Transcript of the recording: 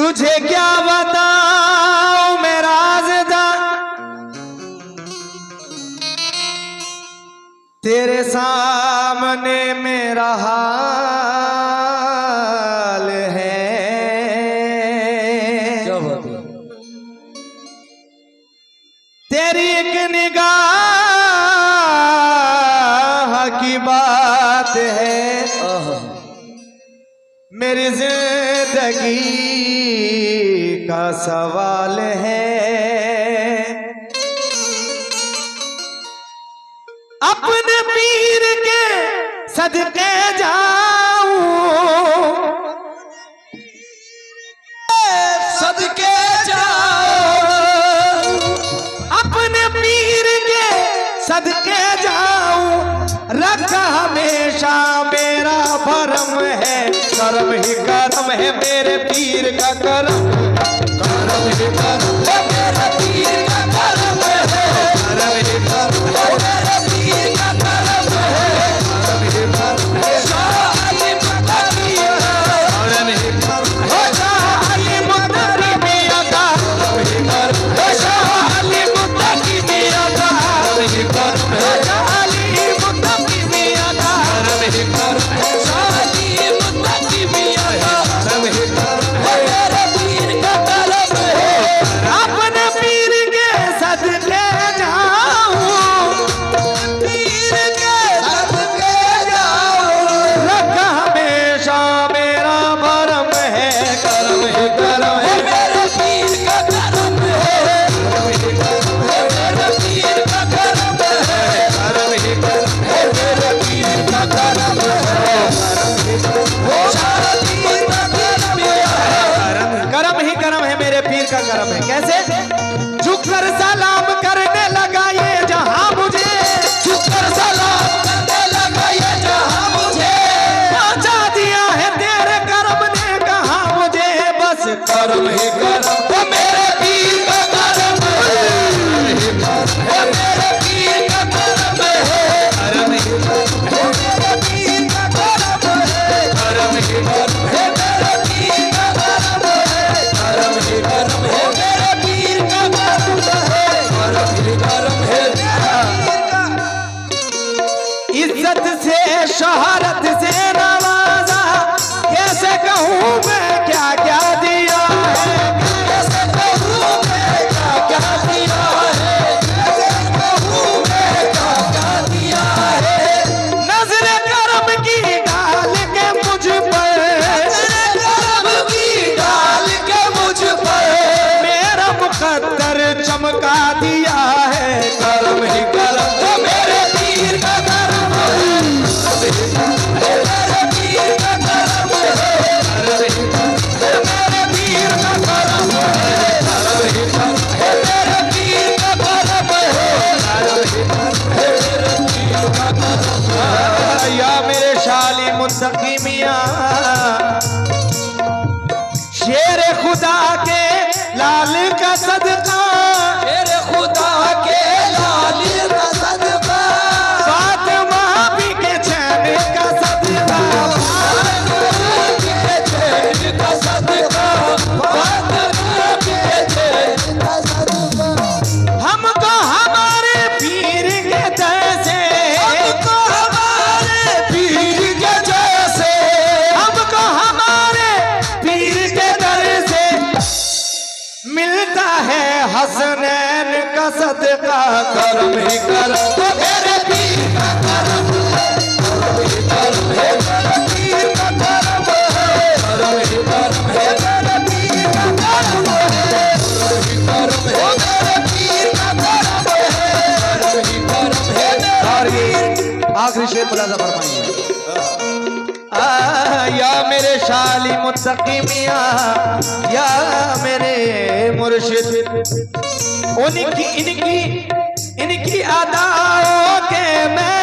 तुझे क्या बताऊं मेरा राज़दा, तेरे सामने मेरा हाल है। क्या बात है? तेरी एक निगाह की बात है, मेरी जिंदगी का सवाल है। अपने पीर के सदके जाऊं, सदके जाऊं, अपने पीर के सदके जाऊं। रखा हमेशा मेरा भरम है, करम ही करम है मेरे पीर का करम, करम ही करम है मेरे पीर का करम है, करम ही करम है मेरे पीर का करम है, करम ही करम है शाही मुतकिया, करम ही करम है शाही मुतकिया का, करम ही करम है शाही मुतकिया का, करम ही करम है शाही मुतकिया का, करम ही करम है शाही मुतकिया, करम ही करम है मेरे पीर का करम है। अपने पीर के सदके जाऊं, पीर के सदके जाऊं। रखा हमेशा मेरा भरम है, करम ही करम है मेरे पीर का करम है, करम ही करम है मेरे पीर का करम है, करम ही करम है मेरे पीर का करम है, शाही मुतकिया, करम ही करम है मेरे पीर का करम है। कैसे? झुककर सलाम करने लगा ये जहां मुझे, झुककर सलाम करने लगा ये जहां मुझे, पहुंचा दिया है तेरे करम ने कहा मुझे। बस करम ही करम वो मेरे पीर का करम है, वो मेरे पीर का करम है, करम ही करम वो मेरे पीर का करम है, करम ही करम वो मेरे पीर का करम है, करम ही करम वो मेरे पीर का करम है, करम ही करम है। इज्जत से शोहरत से नवाजा, कैसे कहूँ मैं क्या क्या दिया है, कैसे कहूँ मैं क्या क्या दिया है, कैसे कहूँ मैं क्या क्या दिया है, नजर करम की डाल के मुझ पर, करम की डाल के मुझ पर, मेरा मुकद्दर चमका दिया है। करम ही करम वो मेरे पीर का करम है, मेरे पीर का करम है, मेरे पीर का करम है, मेरे पीर का करम है, या मेरे शाली मुत्तकी मियां, शेर खुदा के लाल का सदका, मेरे खुदा के लाल का सदका, फातिमा भी के चैन का सदका, के चैन का सदका, फातिमा के चैन का सदका, हमको हमारे पीर के जैसे, हमको हमारे पीर के जैसे, हमको हमारे पीर के दर से मिलता है हसनैन का सदका। करम ही करम वो मेरे पीर का करम है, मेरे पीर का करम है, करम ही करम है मेरे पीर का करम है, वो मेरे पीर का करम है, और ये आखिरी शेर मुलाजा फरमाइए। या मेरे शाली मुत्तकी मियां, या मेरे मुर्शिद, इनकी अदाओं के मैं